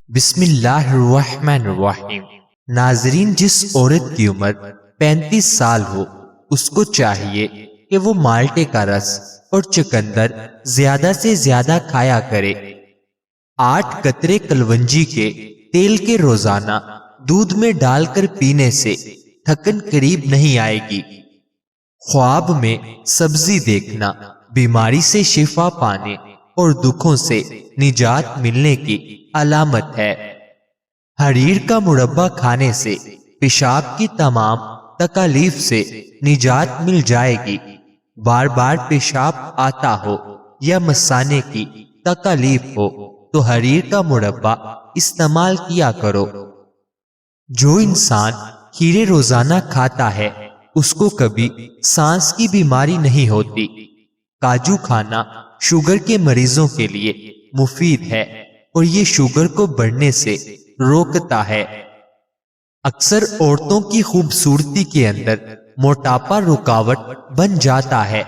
بسم اللہ الرحمن الرحیم۔ ناظرین، جس عورت کی عمر 35 سال ہو اس کو چاہیے کہ وہ مالٹے کا رس اور چقندر زیادہ سے زیادہ کھایا کرے۔ 8 قطرے کلونجی کے تیل کے روزانہ دودھ میں ڈال کر پینے سے تھکن قریب نہیں آئے گی۔ خواب میں سبزی دیکھنا بیماری سے شفا پانے اور دکھوں سے نجات ملنے کی علامت ہے۔ حریر کا مربع کھانے سے پیشاب کی تمام تکالیف سے نجات مل جائے گی۔ بار بار پیشاب آتا ہو یا مثانے کی تکالیف ہو تو حریر کا مربع استعمال کیا کرو۔ جو انسان کھیرے روزانہ کھاتا ہے اس کو کبھی سانس کی بیماری نہیں ہوتی۔ کاجو کھانا شوگر کے مریضوں کے لیے مفید ہے اور یہ شوگر کو بڑھنے سے روکتا ہے۔ اکثر عورتوں کی خوبصورتی کے اندر موٹاپا رکاوٹ بن جاتا ہے۔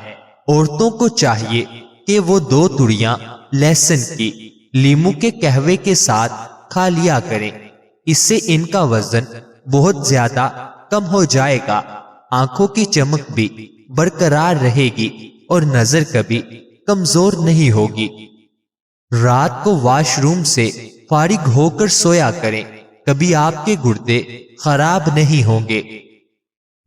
عورتوں کو چاہیے کہ وہ 2 تڑیاں لہسن کی لیموں کے قہوے کے ساتھ کھا لیا کریں۔ اس سے ان کا وزن بہت زیادہ کم ہو جائے گا، آنکھوں کی چمک بھی برقرار رہے گی اور نظر کبھی کمزور نہیں ہوگی۔ رات کو واش روم سے فارغ ہو کر سویا کریں، کبھی آپ کے گردے خراب نہیں ہوں گے۔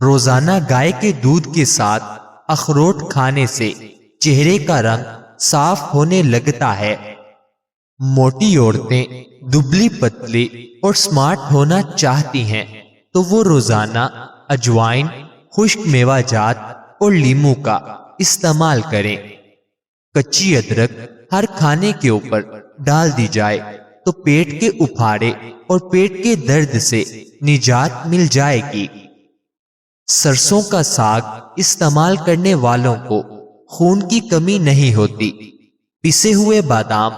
روزانہ گائے کے دودھ کے ساتھ اخروٹ کھانے سے چہرے کا رنگ صاف ہونے لگتا ہے۔ موٹی عورتیں دبلی پتلی اور سمارٹ ہونا چاہتی ہیں تو وہ روزانہ اجوائن، خشک میوہ جات اور لیموں کا استعمال کریں۔ کچی ادرک ہر کھانے کے اوپر ڈال دی جائے تو پیٹ کے اپھاڑے اور پیٹ کے درد سے نجات مل جائے گی۔ سرسوں کا ساگ استعمال کرنے والوں کو خون کی کمی نہیں ہوتی۔ پسے ہوئے بادام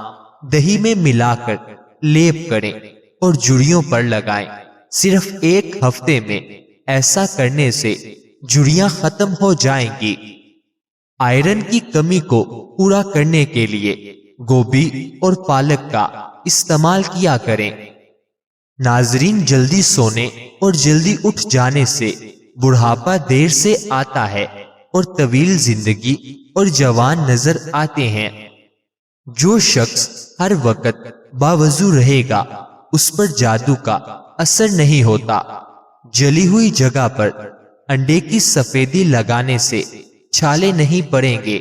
دہی میں ملا کر لیپ کریں اور جھریوں پر لگائیں۔ صرف 1 ہفتے میں ایسا کرنے سے جھریاں ختم ہو جائیں گی۔ آئرن کی کمی کو پورا کرنے کے لیے گوبھی اور پالک کا استعمال کیا کریں۔ ناظرین، جلدی سونے اور جلدی اٹھ جانے سے بڑھاپا دیر سے آتا ہے اور طویل زندگی اور جوان نظر آتے ہیں۔ جو شخص ہر وقت باوضو رہے گا اس پر جادو کا اثر نہیں ہوتا۔ جلی ہوئی جگہ پر انڈے کی سفیدی لگانے سے چھالے نہیں پڑیں گے۔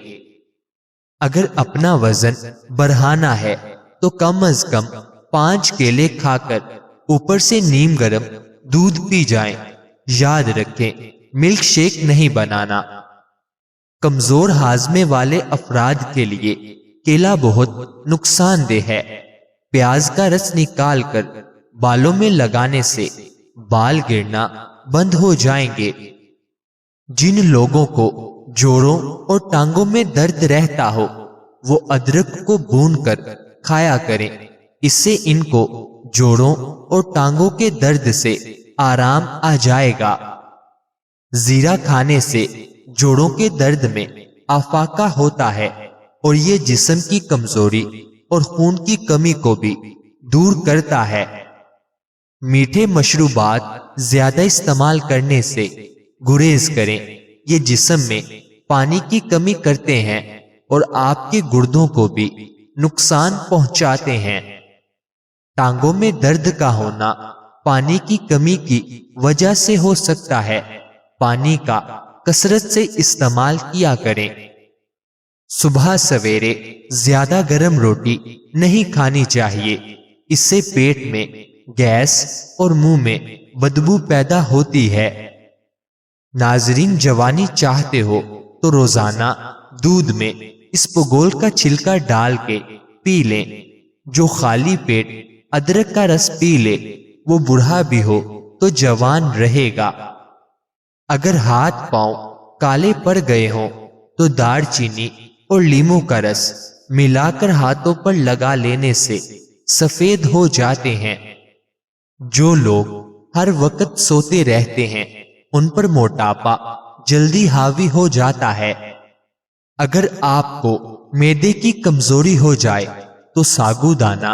اگر اپنا وزن بڑھانا ہے تو کم از کم 5 کیلے کھا کر اوپر سے نیم گرم دودھ پی جائیں۔ یاد رکھیں، ملک شیک نہیں بنانا۔ کمزور ہاضمے والے افراد کے لیے کیلا بہت نقصان دہ ہے۔ پیاز کا رس نکال کر بالوں میں لگانے سے بال گرنا بند ہو جائیں گے۔ جن لوگوں کو جوڑوں اور ٹانگوں میں درد رہتا ہو وہ ادرک کو بھون کر کھایا کریں، اس سے ان کو جوڑوں اور ٹانگوں کے درد سے آرام آ جائے گا۔ زیرہ کھانے سے جوڑوں کے درد میں افاقہ ہوتا ہے اور یہ جسم کی کمزوری اور خون کی کمی کو بھی دور کرتا ہے۔ میٹھے مشروبات زیادہ استعمال کرنے سے گریز کریں، یہ جسم میں پانی کی کمی کرتے ہیں اور آپ کے گردوں کو بھی نقصان پہنچاتے ہیں۔ ٹانگوں میں درد کا ہونا پانی کی کمی کی وجہ سے ہو سکتا ہے۔ پانی کا کثرت سے استعمال کیا کریں۔ صبح سویرے زیادہ گرم روٹی نہیں کھانی چاہیے، اس سے پیٹ میں گیس اور منہ میں بدبو پیدا ہوتی ہے۔ ناظرین، جوانی چاہتے ہو تو روزانہ دودھ میں اسپغول کا چھلکا ڈال کے پی لیں۔ جو خالی پیٹ ادرک کا رس پی لے وہ بوڑھا بھی ہو تو جوان رہے گا۔ اگر ہاتھ پاؤں کالے پڑ گئے ہوں تو دار چینی اور لیموں کا رس ملا کر ہاتھوں پر لگا لینے سے سفید ہو جاتے ہیں۔ جو لوگ ہر وقت سوتے رہتے ہیں ان پر موٹاپا جلدی حاوی ہو جاتا ہے۔ اگر آپ کو معدے کی کمزوری ہو جائے تو ساگو دانہ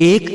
1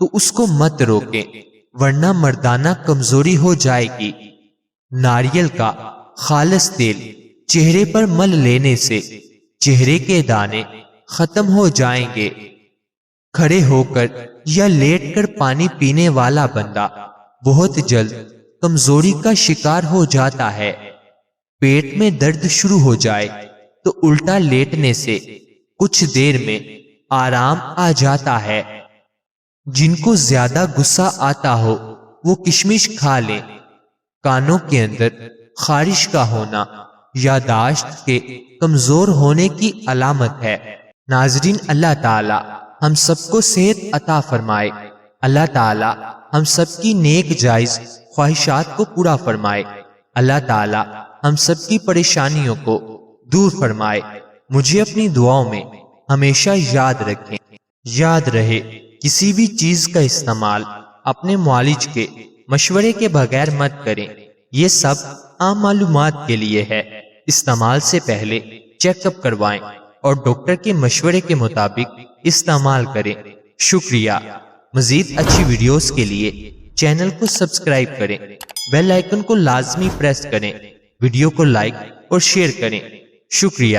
تو اس کو مت روکیں ورنہ مردانہ کمزوری ہو جائے گی۔ ناریل کا خالص تیل چہرے پر مل لینے سے چہرے کے دانے ختم ہو جائیں گے۔ کھڑے ہو کر یا لیٹ کر پانی پینے والا بندہ بہت جلد کمزوری کا شکار ہو جاتا ہے۔ پیٹ میں درد شروع ہو جائے تو الٹا لیٹنے سے کچھ دیر میں آرام آ جاتا ہے۔ جن کو زیادہ غصہ آتا ہو وہ کشمش کھا لیں۔ کانوں کے اندر خارش کا ہونا یادداشت کے کمزور ہونے کی علامت ہے۔ ناظرین، اللہ تعالی ہم سب کو صحت عطا فرمائے۔ اللہ تعالی ہم سب کی نیک جائز خواہشات کو پورا فرمائے۔ اللہ تعالی ہم سب کی پریشانیوں کو دور فرمائے۔ مجھے اپنی دعاؤں میں ہمیشہ یاد رکھیں۔ یاد رہے، کسی بھی چیز کا استعمال اپنے معالج کے مشورے کے بغیر مت کریں۔ یہ سب عام معلومات کے لیے ہے۔ استعمال سے پہلے چیک اپ کروائیں اور ڈاکٹر کے مشورے کے مطابق استعمال کریں۔ شکریہ۔ مزید اچھی ویڈیوز کے لیے چینل کو سبسکرائب کریں، بیل آئیکن کو لازمی پریس کریں، ویڈیو کو لائک اور شیئر کریں۔ شکریہ۔